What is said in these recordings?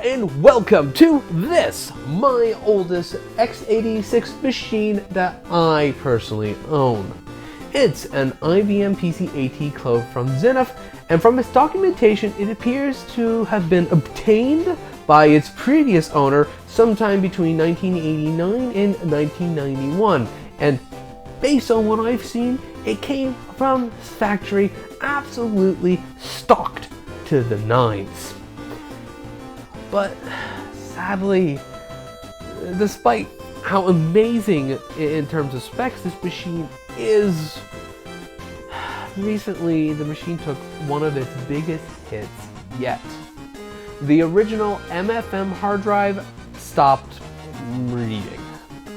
and welcome to this, my oldest x86 machine that I personally own. It's an IBM PC-AT Clove from Zenith, and from its documentation it appears to have been obtained by its previous owner sometime between 1989 and 1991, and based on what I've seen, it came from factory absolutely stocked to the nines. But sadly, despite how amazing in terms of specs this machine is, recently the machine took one of its biggest hits yet. The original MFM hard drive stopped reading.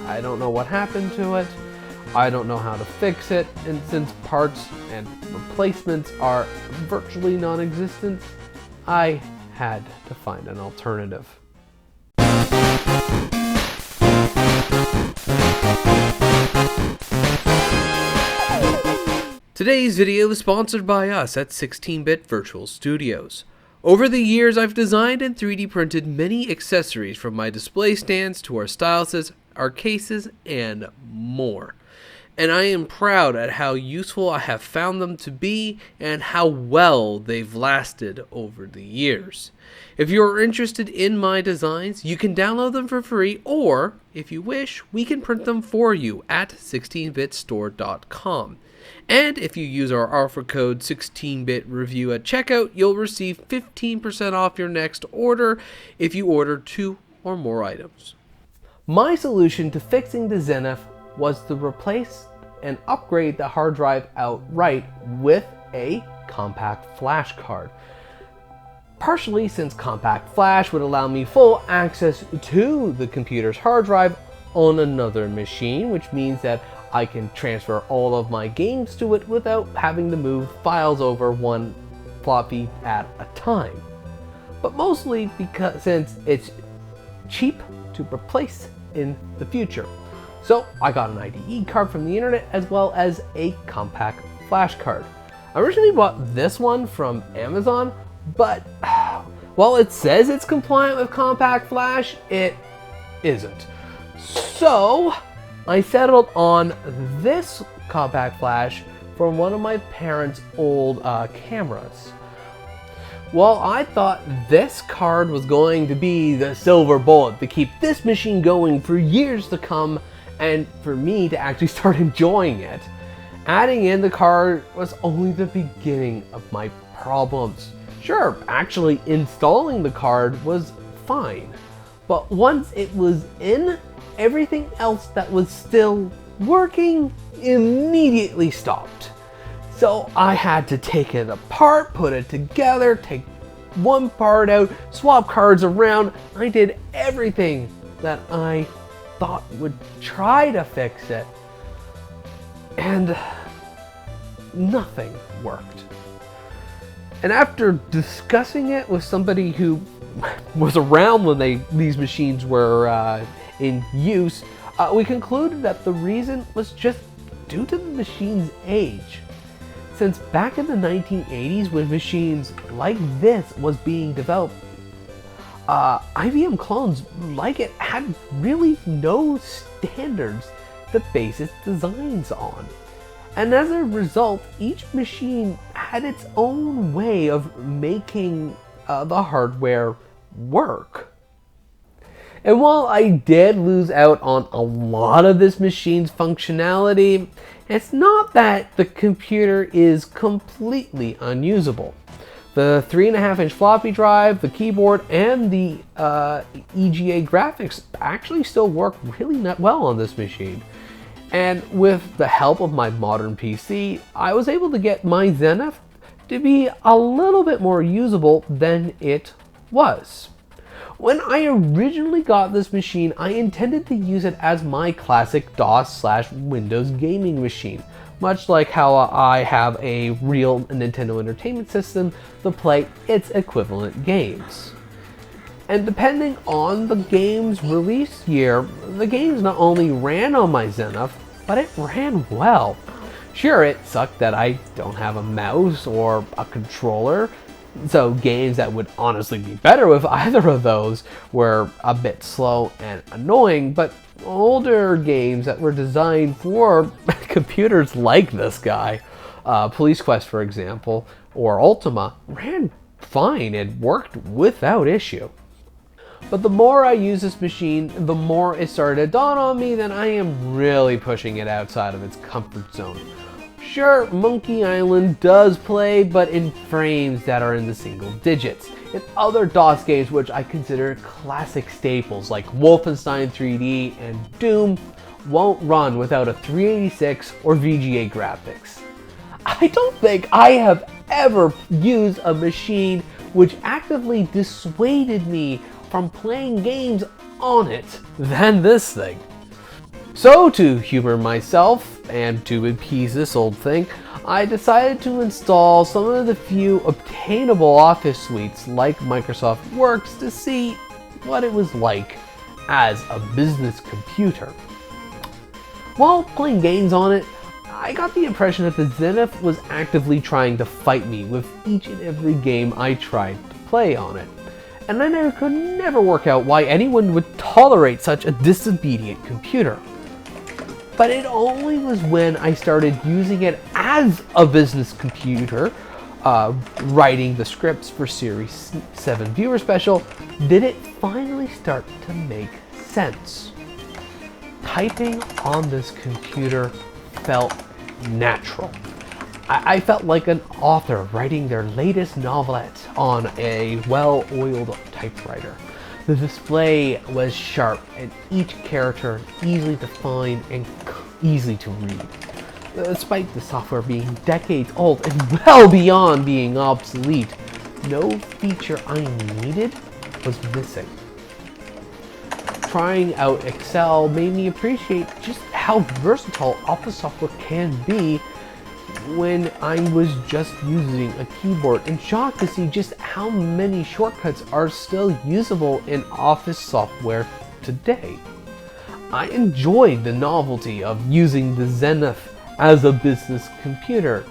I don't know what happened to it. I don't know how to fix it, and since parts and replacements are virtually non-existent, I had to find an alternative. Today's video is sponsored by us at 16-Bit Virtual Studios. Over the years, I've designed and 3D printed many accessories, from my display stands to our styluses, our cases, and more. And I am proud at how useful I have found them to be and how well they've lasted over the years. If you are interested in my designs, you can download them for free, or if you wish, we can print them for you at 16bitstore.com. And if you use our offer code 16bitreview at checkout, you'll receive 15% off your next order if you order 2 or more items. My solution to fixing the Zenith was to replace and upgrade the hard drive outright with a compact flash card. Partially since compact flash would allow me full access to the computer's hard drive on another machine, which means that I can transfer all of my games to it without having to move files over one floppy at a time. But mostly because since it's cheap to replace in the future. So I got an IDE card from the internet as well as a compact flash card. I originally bought this one from Amazon, but while it says it's compliant with compact flash, it isn't. So I settled on this compact flash from one of my parents' old cameras. Well, I thought this card was going to be the silver bullet to keep this machine going for years to come, and for me to actually start enjoying it. Adding in the card was only the beginning of my problems. Sure, actually installing the card was fine, but once it was in, everything else that was still working immediately stopped. So I had to take it apart, put it together, take one part out, swap cards around. I did everything that I thought would try to fix it, and nothing worked. And after discussing it with somebody who was around when these machines were in use, we concluded that the reason was just due to the machine's age. Since back in the 1980s, when machines like this was being developed, IBM clones like it had really no standards to base its designs on. And as a result, each machine had its own way of making the hardware work. And while I did lose out on a lot of this machine's functionality, it's not that the computer is completely unusable. The 3.5-inch floppy drive, the keyboard, and the EGA graphics actually still work really well on this machine. And with the help of my modern PC, I was able to get my Zenith to be a little bit more usable than it was. When I originally got this machine, I intended to use it as my classic DOS/Windows gaming machine, much like how I have a real Nintendo Entertainment System to play its equivalent games. And depending on the game's release year, the games not only ran on my Zenith, but it ran well. Sure, it sucked that I don't have a mouse or a controller, So games that would honestly be better with either of those were a bit slow and annoying, but older games that were designed for computers like this guy, Police Quest for example, or Ultima, ran fine and worked without issue. But the more I use this machine, the more it started to dawn on me that I am really pushing it outside of its comfort zone. Sure, Monkey Island does play, but in frames that are in the single digits. And other DOS games which I consider classic staples like Wolfenstein 3D and Doom won't run without a 386 or VGA graphics. I don't think I have ever used a machine which actively dissuaded me from playing games on it than this thing. So to humor myself and to appease this old thing, I decided to install some of the few obtainable office suites like Microsoft Works to see what it was like as a business computer. While playing games on it, I got the impression that the Zenith was actively trying to fight me with each and every game I tried to play on it. And I could never work out why anyone would tolerate such a disobedient computer. But it only was when I started using it as a business computer, writing the scripts for Series 7 Viewer Special, did it finally start to make sense. Typing on this computer felt natural. I felt like an author writing their latest novelette on a well-oiled typewriter. The display was sharp and each character easily defined and easy to read. Despite the software being decades old and well beyond being obsolete, no feature I needed was missing. Trying out Excel made me appreciate just how versatile Office software can be when I was just using a keyboard, and shocked to see just how many shortcuts are still usable in Office software today. I enjoyed the novelty of using the Zenith as a business computer.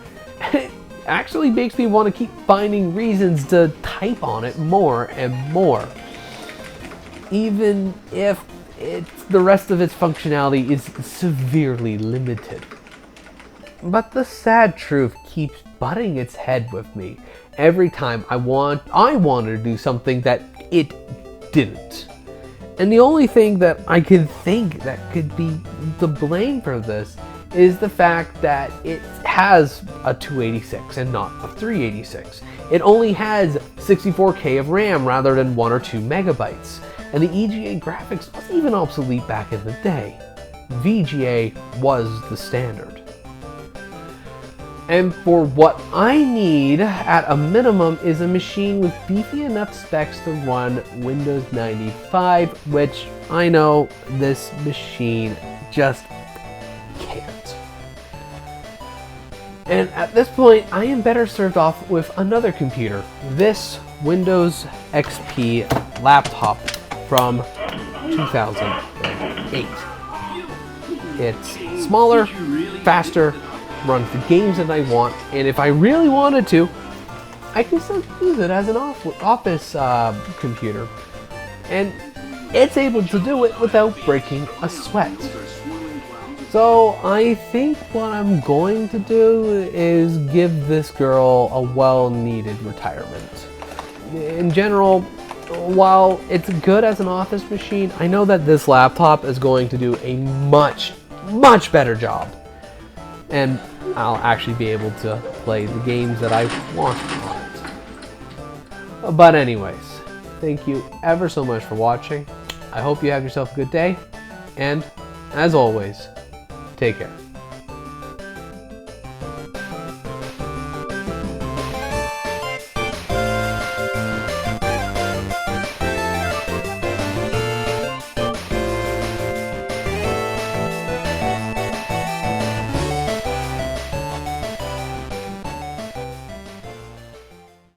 It actually makes me want to keep finding reasons to type on it more and more, even if the rest of its functionality is severely limited. But the sad truth keeps butting its head with me every time I wanted to do something that it didn't. And the only thing that I can think that could be the blame for this is the fact that it has a 286 and not a 386. It only has 64K of RAM rather than 1 or 2 megabytes. And the EGA graphics wasn't even obsolete back in the day. VGA was the standard. And for what I need, at a minimum, is a machine with beefy enough specs to run Windows 95, which I know this machine just can't. And at this point, I am better served off with another computer. This Windows XP laptop from 2008. It's smaller, faster, runs the games that I want, and if I really wanted to, I can still use it as an office computer. And it's able to do it without breaking a sweat. So I think what I'm going to do is give this girl a well-needed retirement. In general, while it's good as an office machine, I know that this laptop is going to do a much better job. And I'll actually be able to play the games that I want on it. But anyways, thank you ever so much for watching. I hope you have yourself a good day, and as always, take care.